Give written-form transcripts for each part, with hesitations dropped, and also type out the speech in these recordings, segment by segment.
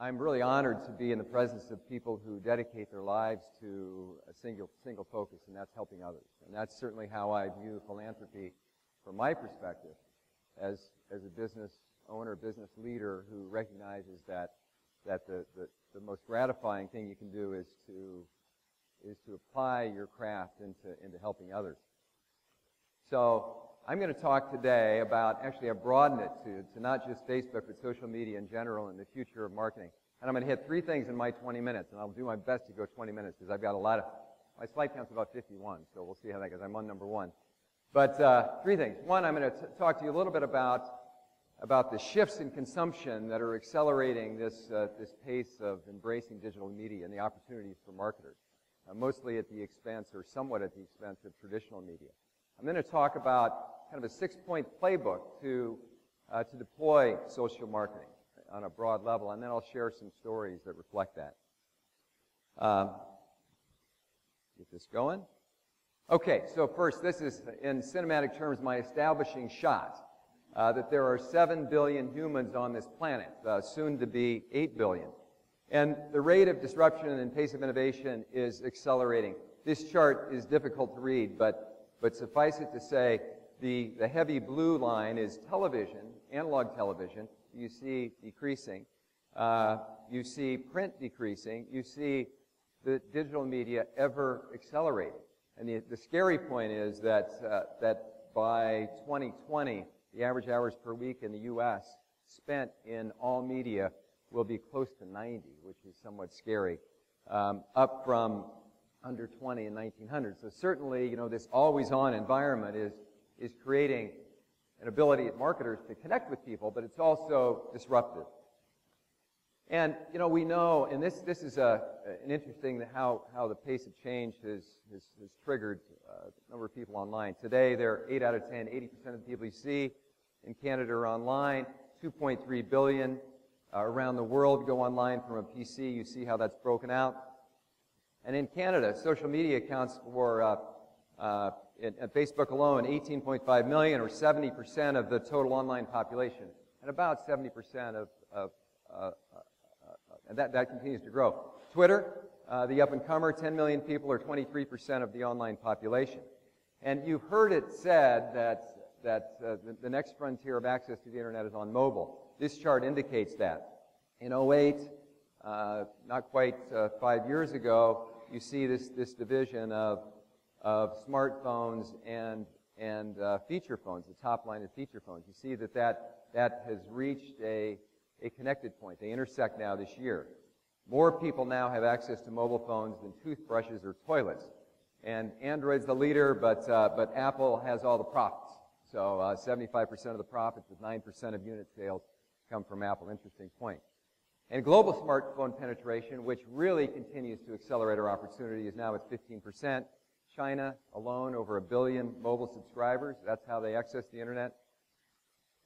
I'm really honored to be in the presence of people who dedicate their lives to a single focus, and that's helping others. And that's certainly how I view philanthropy from my perspective as a business owner, business leader who recognizes that the most gratifying thing you can do is to apply your craft into helping others. So I'm going to talk today about, actually I've broadened it to not just Facebook, but social media in general and the future of marketing. And I'm going to hit 3 things in my 20 minutes, and I'll do my best to go 20 minutes because I've got my slide count's about 51, so we'll see how that goes. I'm on number 1. But 3 things. One, I'm going to talk to you a little bit about the shifts in consumption that are accelerating this pace of embracing digital media and the opportunities for marketers, mostly at the expense or somewhat at the expense of traditional media. I'm going to talk about kind of a 6-point playbook to deploy social marketing on a broad level, and then I'll share some stories that reflect that. Get this going. Okay, so first, this is, in cinematic terms, my establishing shot, that there are 7 billion humans on this planet, soon to be 8 billion. And the rate of disruption and pace of innovation is accelerating. This chart is difficult to read, but suffice it to say, the heavy blue line is television, analog television. You see decreasing. You see print decreasing. You see the digital media ever accelerating. And the scary point is that by 2020, the average hours per week in the U.S. spent in all media will be close to 90, which is somewhat scary, up from under 20 in 1900. So certainly, this always-on environment is creating an ability at marketers to connect with people, but it's also disruptive. And, we know, and this is an interesting how the pace of change has triggered a number of people online. Today, there are 8 out of 10, 80% of the people you see in Canada are online. 2.3 billion around the world go online from a PC. You see how that's broken out. And in Canada, social media accounts for, at Facebook alone, 18.5 million, or 70% of the total online population, and about 70% and that continues to grow. Twitter, the up-and-comer, 10 million people, or 23% of the online population. And you've heard it said that the next frontier of access to the Internet is on mobile. This chart indicates that. In 2008, not quite 5 years ago, you see this division of smartphones and feature phones, the top line of feature phones. You see that has reached a connected point. They intersect now this year. More people now have access to mobile phones than toothbrushes or toilets. And Android's the leader, but Apple has all the profits. So 75% of the profits with 9% of unit sales come from Apple. Interesting point. And global smartphone penetration, which really continues to accelerate our opportunity, is now at 15%. China alone, over 1 billion mobile subscribers. That's how they access the Internet.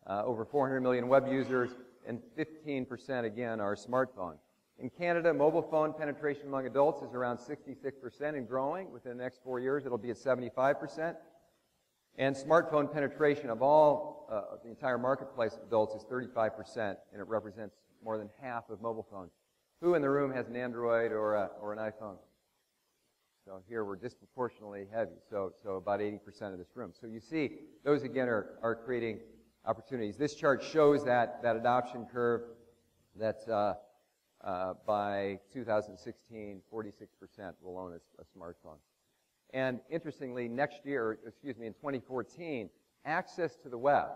Over 400 million web users, and 15%, again, are smartphone. In Canada, mobile phone penetration among adults is around 66% and growing. Within the next 4 years, it'll be at 75%. And smartphone penetration of all the entire marketplace of adults is 35%, and it represents more than half of mobile phones. Who in the room has an Android or an iPhone? So here we're disproportionately heavy, so about 80% of this room. So you see, those again are creating opportunities. This chart shows that adoption curve that by 2016, 46% will own a smartphone. And interestingly, in 2014, access to the web,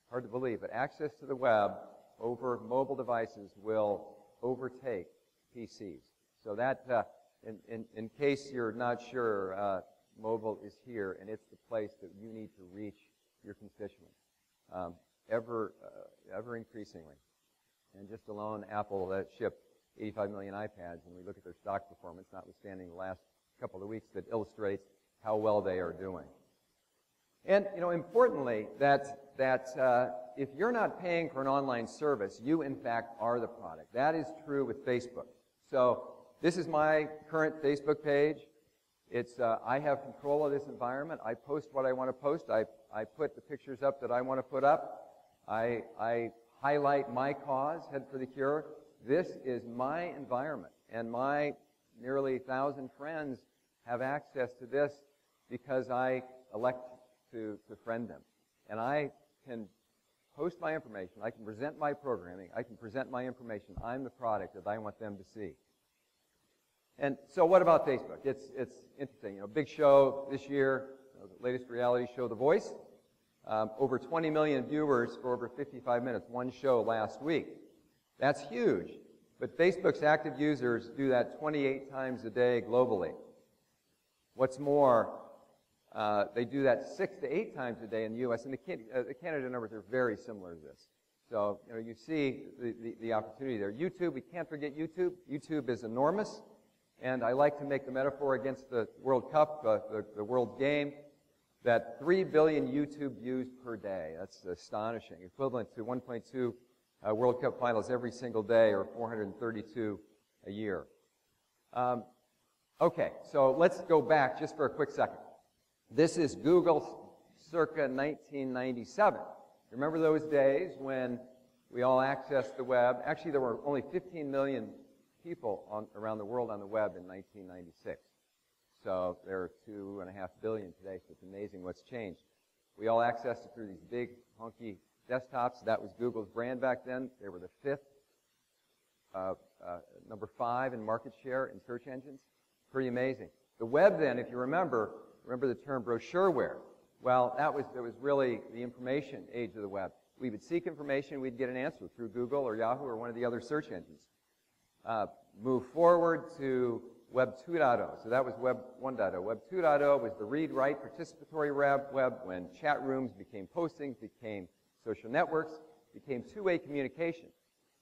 hard to believe, but access to the web over mobile devices will overtake PCs. So that, in case you're not sure, mobile is here, and it's the place that you need to reach your constituents, ever increasingly. And just alone, Apple shipped 85 million iPads, and we look at their stock performance, notwithstanding the last couple of weeks, that illustrates how well they are doing. And, importantly, that if you're not paying for an online service, you, in fact, are the product. That is true with Facebook. So this is my current Facebook page. It's I have control of this environment. I post what I want to post. I put the pictures up that I want to put up. I highlight my cause, Head for the Cure. This is my environment, and my nearly 1,000 friends have access to this because I elect to friend them. And I can post my information, I can present my programming, I can present my information. I'm the product that I want them to see. And so what about Facebook? It's interesting. You know, big show this year, the latest reality show, The Voice. Over 20 million viewers for over 55 minutes, one show last week. That's huge. But Facebook's active users do that 28 times a day globally. What's more, they do that 6 to 8 times a day in the U.S., and the Canada numbers are very similar to this. So, you know, you see the opportunity there. YouTube, we can't forget YouTube. YouTube is enormous, and I like to make the metaphor against the World Cup, the world's game, that 3 billion YouTube views per day. That's astonishing, equivalent to 1.2 World Cup finals every single day, or 432 a year. Okay, so let's go back just for a quick second. This is Google circa 1997. Remember those days when we all accessed the web? Actually, there were only 15 million people around the world on the web in 1996. So there are 2.5 billion today, so it's amazing what's changed. We all accessed it through these big, honky desktops. That was Google's brand back then. They were the number 5 in market share in search engines. Pretty amazing. The web then, if you remember the term brochureware. Well, that was really the information age of the web. We would seek information, we'd get an answer through Google or Yahoo or one of the other search engines. Move forward to Web 2.0. So that was Web 1.0. Web 2.0 was the read-write participatory web when chat rooms became postings, became social networks, became two-way communication.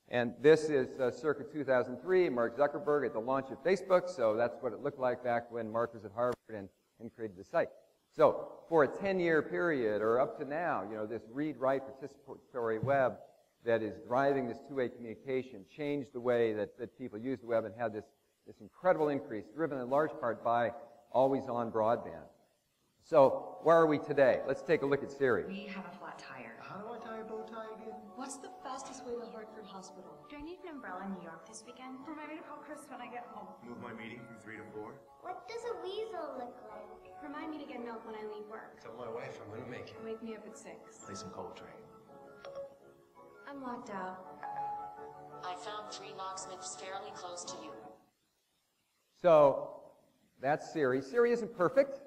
And this is circa 2003, Mark Zuckerberg at the launch of Facebook. So that's what it looked like back when Mark was at Harvard and created the site. So for a 10-year period, or up to now, you know, this read-write participatory web that is driving this two-way communication changed the way that people use the web and had this incredible increase, driven in large part by always-on broadband. So where are we today? Let's take a look at Siri. We have a flat tire. How do I tie a bow tie again? What's the fastest way to Hartford Hospital? Do I need an umbrella in New York this weekend? Remind me to call Chris when I get home. Move my meeting from 3 to 4. What does a weasel look like? Remind me to get milk when I leave work. Tell my wife I'm gonna make it. Wake me up at 6. Play some Coltrane. I'm locked out. I found 3 locksmiths fairly close to you. So that's Siri. Siri isn't perfect,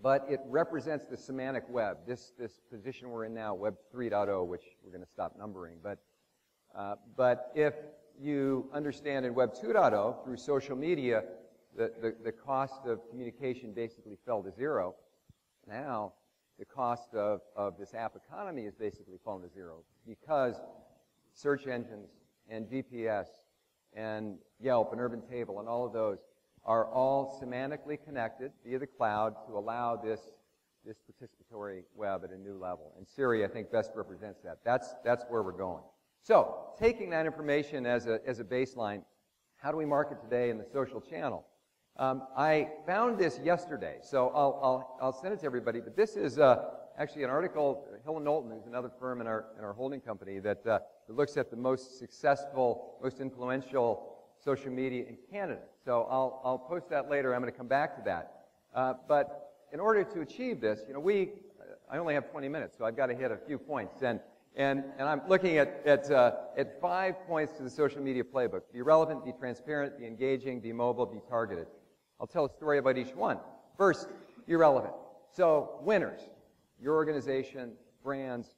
but it represents the semantic web, this position we're in now, Web 3.0, which we're going to stop numbering. But if you understand in Web 2.0, through social media, the cost of communication basically fell to 0. Now, the cost of this app economy has basically fallen to 0 because search engines and GPS and Yelp and Urban Table and all of those are all semantically connected via the cloud to allow this participatory web at a new level. And Siri, I think, best represents that. That's where we're going. So, taking that information as a baseline, how do we market today in the social channel? I found this yesterday, so I'll send it to everybody. But this is actually an article. Hill & Knowlton, who's another firm in our holding company, that looks at the most successful, most influential social media in Canada. So I'll post that later. I'm going to come back to that. But in order to achieve this, you know, I only have 20 minutes, so I've got to hit a few points. And I'm looking at 5 points to the social media playbook: be relevant, be transparent, be engaging, be mobile, be targeted. I'll tell a story about each one. First, be relevant. So winners, your organization, brands,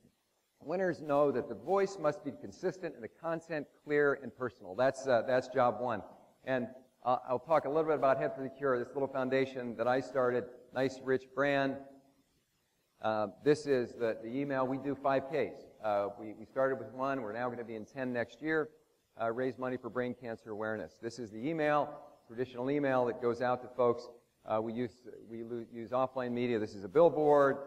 winners know that the voice must be consistent and the content clear and personal. That's job one. And I'll talk a little bit about Head for the Cure, this little foundation that I started, nice, rich brand. This is the email. We do 5Ks. We started with 1. We're now going to be in 10 next year. Raise money for brain cancer awareness. This is the email, traditional email that goes out to folks. We use offline media. This is a billboard,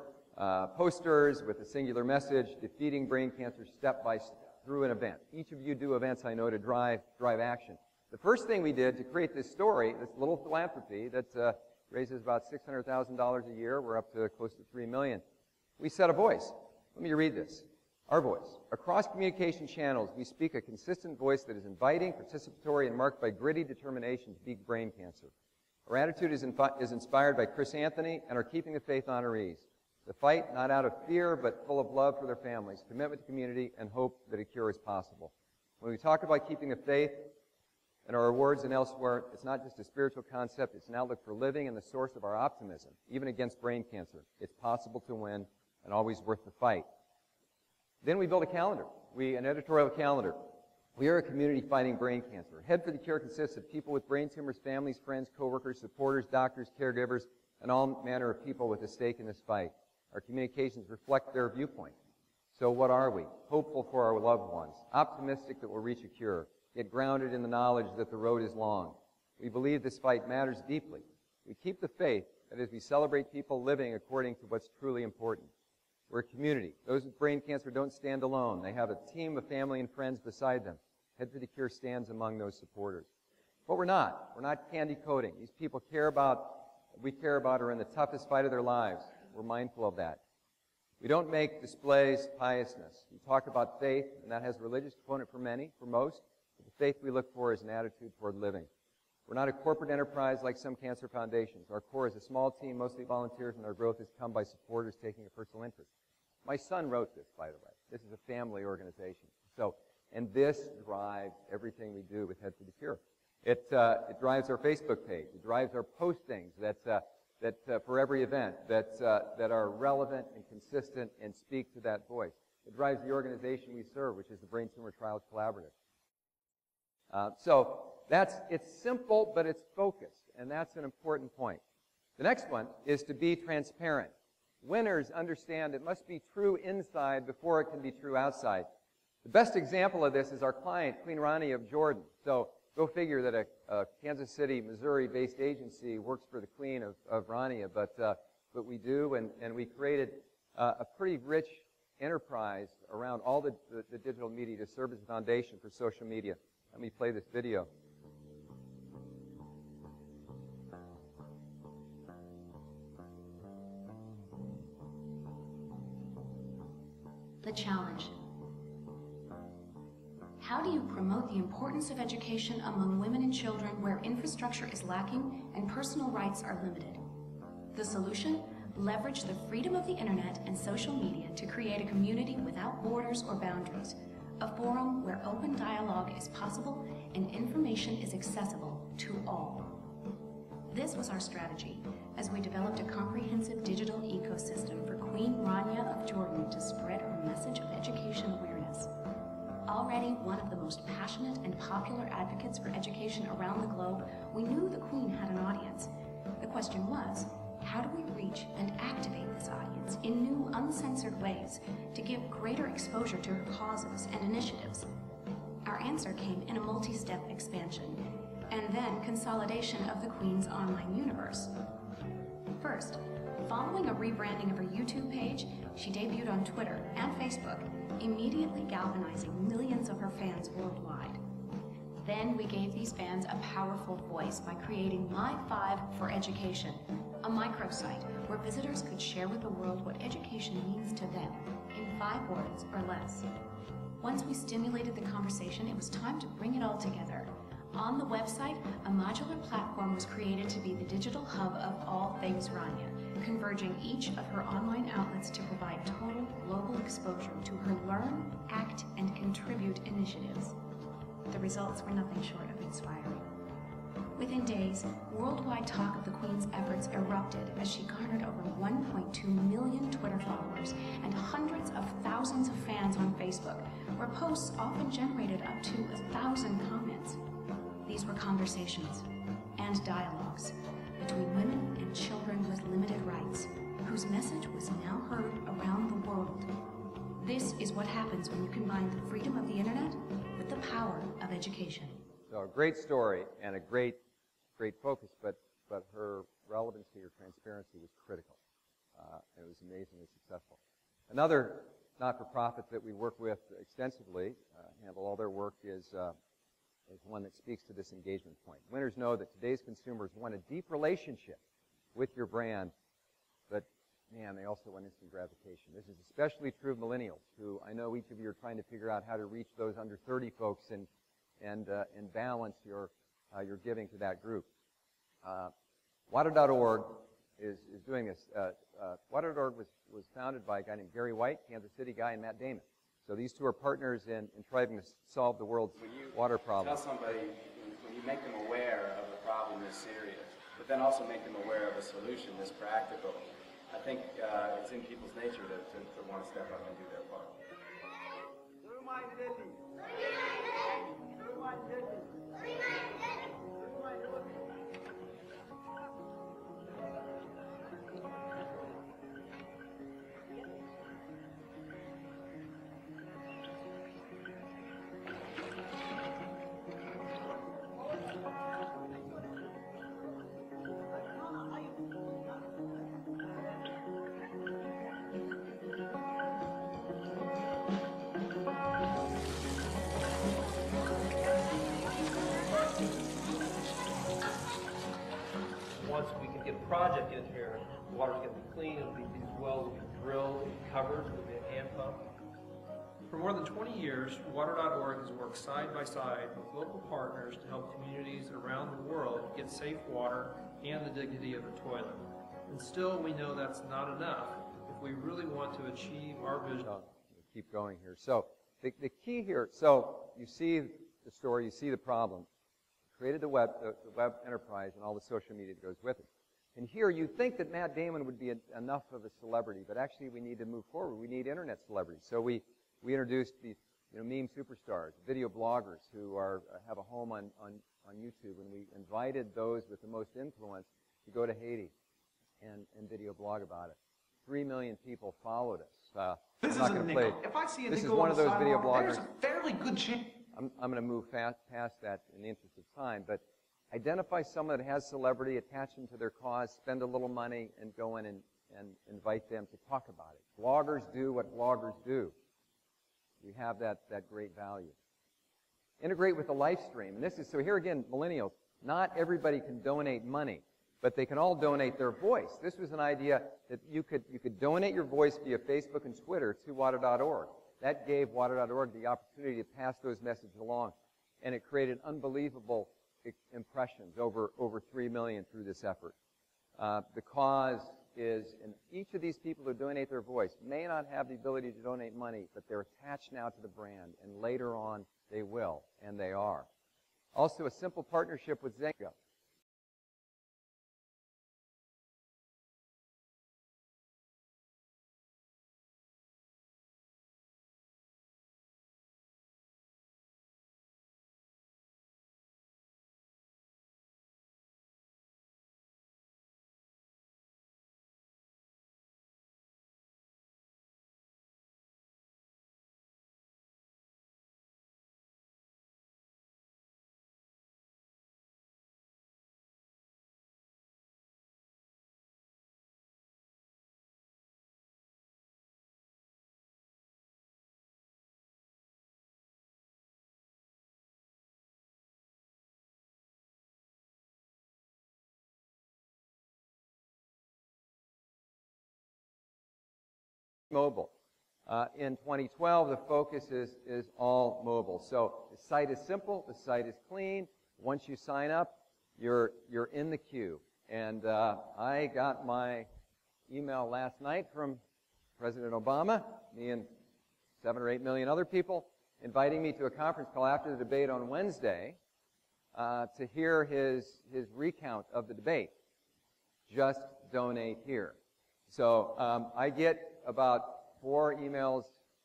posters with a singular message: defeating brain cancer step by step through an event. Each of you do events, I know, to drive action. The first thing we did to create this story, this little philanthropy that raises about $600,000 a year, we're up to close to $3 million. We set a voice. Let me read this. Our voice. Across communication channels, we speak a consistent voice that is inviting, participatory, and marked by gritty determination to beat brain cancer. Our attitude is inspired by Chris Anthony and our Keeping the Faith honorees. The fight, not out of fear, but full of love for their families, commitment to community, and hope that a cure is possible. When we talk about keeping the faith in our awards and elsewhere, it's not just a spiritual concept, it's an outlook for living and the source of our optimism, even against brain cancer. It's possible to win and always worth the fight. Then we build a calendar, an editorial calendar. We are a community fighting brain cancer. Head for the Cure consists of people with brain tumors, families, friends, coworkers, supporters, doctors, caregivers, and all manner of people with a stake in this fight. Our communications reflect their viewpoint. So what are we? Hopeful for our loved ones, optimistic that we'll reach a cure, yet grounded in the knowledge that the road is long. We believe this fight matters deeply. We keep the faith that as we celebrate people living according to what's truly important. We're a community. Those with brain cancer don't stand alone. They have a team of family and friends beside them. Head for the Cure stands among those supporters. But we're not. We're not candy coating. These people we care about are in the toughest fight of their lives. We're mindful of that. We don't make displays piousness. We talk about faith, and that has a religious component for many, for most. But the faith we look for is an attitude toward living. We're not a corporate enterprise like some cancer foundations. Our core is a small team, mostly volunteers, and our growth has come by supporters taking a personal interest. My son wrote this, by the way. This is a family organization. And this drives everything we do with Head for the Cure. It drives our Facebook page. It drives our postings that for every event that are relevant and consistent and speak to that voice. It drives the organization we serve, which is the Brain Tumor Trials Collaborative. It's simple, but it's focused, and that's an important point. The next one is to be transparent. Winners understand it must be true inside before it can be true outside. The best example of this is our client, Queen Rani of Jordan. So go figure that a Kansas City, Missouri-based agency works for the Queen of Rania, but we do, and we created a pretty rich enterprise around all the digital media to serve as a foundation for social media. Let me play this video. The challenge. How do you promote the importance of education among women and children where infrastructure is lacking and personal rights are limited? The solution? Leverage the freedom of the internet and social media to create a community without borders or boundaries, a forum where open dialogue is possible and information is accessible to all. This was our strategy as we developed a comprehensive digital ecosystem for Queen Rania of Jordan to spread her message of education awareness. Already one of the most passionate and popular advocates for education around the globe, we knew the Queen had an audience. The question was, how do we reach and activate this audience in new, uncensored ways to give greater exposure to her causes and initiatives? Our answer came in a multi-step expansion, and then consolidation of the Queen's online universe. First, following a rebranding of her YouTube page, she debuted on Twitter and Facebook, immediately galvanizing millions of her fans worldwide. Then we gave these fans a powerful voice by creating My 5 for Education, a microsite where visitors could share with the world what education means to them in 5 words or less. Once we stimulated the conversation, it was time to bring it all together. On the website, a modular platform was created to be the digital hub of all things Rania, converging each of her online outlets to provide total global exposure to her Learn, Act, and Contribute initiatives. The results were nothing short of inspiring. Within days, worldwide talk of the Queen's efforts erupted as she garnered over 1.2 million Twitter followers and hundreds of thousands of fans on Facebook, where posts often generated up to 1,000 comments. These were conversations and dialogues between women and children with limited rights, whose message was now heard around the world. This is what happens when you combine the freedom of the internet with the power of education. So a great story and a great focus, but her relevancy or transparency was critical. It was amazingly successful. Another not-for-profit that we work with extensively, handle all their work, is one that speaks to this engagement point. Winners know that today's consumers want a deep relationship with your brand, but man, they also want instant gratification. This is especially true of millennials, who I know each of you are trying to figure out how to reach those under 30 folks and balance your giving to that group. Water.org is doing this. Water.org was founded by a guy named Gary White, Kansas City guy, and Matt Damon. So these two are partners in trying to solve the world's water problem. Tell somebody, when you make them aware of the problem is serious, but then also make them aware of a solution that's practical, I think it's in people's nature to want to step up and do their part. Once we can get a project in here, the water's going to be clean, these wells will be drilled and covered with a hand pump. For more than 20 years, Water.org has worked side by side with local partners to help communities around the world get safe water and the dignity of a toilet. And still, we know that's not enough if we really want to achieve our vision. Keep going here. So the key here, so you see the story, you see the problem. Created the web enterprise and all the social media that goes with it. And here you think that Matt Damon would be enough of a celebrity, but actually we need to move forward. We need internet celebrities. So we introduced these meme superstars, video bloggers who have a home on YouTube, and we invited those with the most influence to go to Haiti and video blog about it. 3 million people followed us. This I'm not isn't going to play. Nico. If I see a This Nico is one on of the those video sidewalk, bloggers. there's a fairly good chance. I'm going to move past that in the interest of time, but identify someone that has celebrity, attach them to their cause, spend a little money, and go in and invite them to talk about it. Bloggers do what bloggers do. We have that great value. Integrate with the live stream. And this is, so here again, millennials, not everybody can donate money, but they can all donate their voice. This was an idea that you could donate your voice via Facebook and Twitter to Water.org. That gave Water.org the opportunity to pass those messages along, and it created unbelievable impressions, over 3 million through this effort. The cause is, and each of these people who donate their voice may not have the ability to donate money, but they're attached now to the brand, and later on they will, and they are. Also, a simple partnership with Zengo. Mobile. In 2012, the focus is all mobile. So the site is simple, the site is clean. Once you sign up, you're in the queue. And I got my email last night from President Obama, me and 7 or 8 million other people, inviting me to a conference call after the debate on Wednesday to hear his recount of the debate. Just donate here. So I get about 4 emails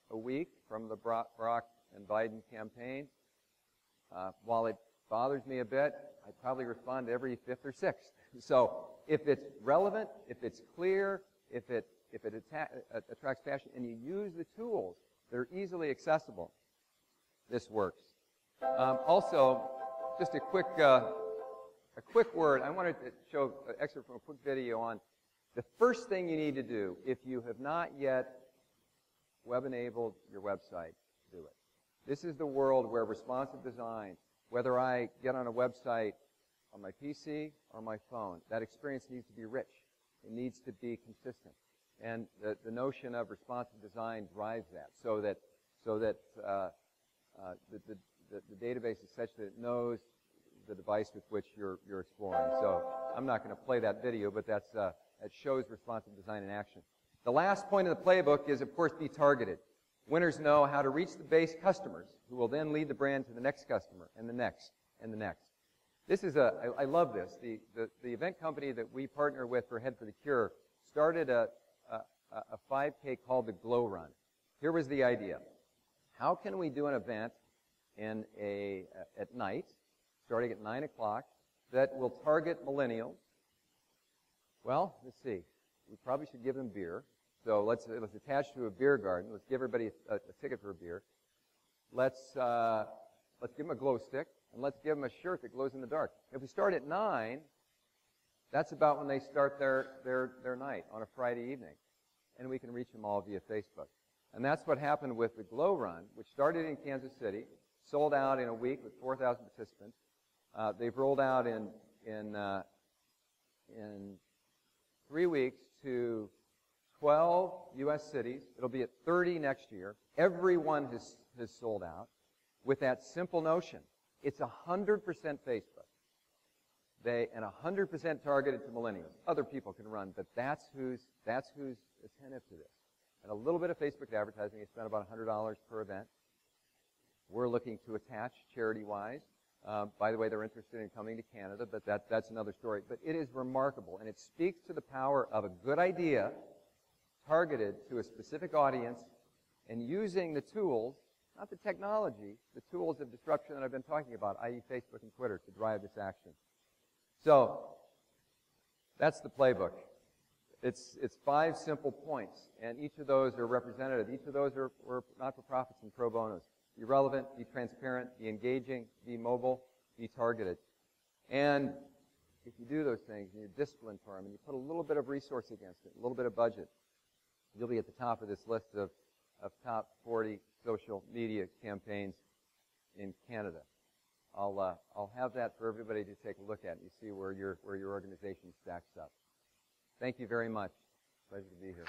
a week from the Barack and Biden campaign. While it bothers me a bit, I probably respond every 5th or 6th. So if it's relevant, if it's clear, if it attracts passion, and you use the tools that are easily accessible, this works. Also, just a quick word. I wanted to show an excerpt from a quick video on the first thing you need to do if you have not yet web-enabled your website. Do it. This is the world where responsive design, whether I get on a website on my PC or my phone, that experience needs to be rich. It needs to be consistent. And the notion of responsive design drives that, so that the database is such that it knows the device with which you're exploring. So I'm not going to play that video, but that shows responsive design in action. The last point of the playbook is, of course, be targeted. Winners know how to reach the base customers, who will then lead the brand to the next customer, and the next, and the next. This is I love this. The event company that we partner with for Head for the Cure started a 5K called the Glow Run. Here was the idea. How can we do an event at night, starting at 9 o'clock, that will target millennials? Well, let's see. We probably should give them beer. So let's attach to a beer garden. Let's give everybody a ticket for a beer. Let's give them a glow stick, and let's give them a shirt that glows in the dark. If we start at 9, that's about when they start their night on a Friday evening. And we can reach them all via Facebook. And that's what happened with the Glow Run, which started in Kansas City, sold out in a week with 4,000 participants. They've rolled out in 3 weeks to 12 U.S. cities. It'll be at 30 next year. Everyone has sold out with that simple notion. It's 100% Facebook. And 100% targeted to millennials. Other people can run, but that's who's attentive to this. And a little bit of Facebook advertising. They spent about $100 per event. We're looking to attach charity-wise. By the way, they're interested in coming to Canada, but that's another story. But it is remarkable, and it speaks to the power of a good idea targeted to a specific audience and using the tools, not the technology, the tools of disruption that I've been talking about, i.e. Facebook and Twitter, to drive this action. So that's the playbook. It's 5 simple points, and each of those are representative. Each of those are not-for-profits and pro bonos. Be relevant, be transparent, be engaging, be mobile, be targeted. And if you do those things and you're disciplined for them and you put a little bit of resource against it, a little bit of budget, you'll be at the top of this list of top 40 social media campaigns in Canada. I'll have that for everybody to take a look at and you see where your organization stacks up. Thank you very much. Pleasure to be here.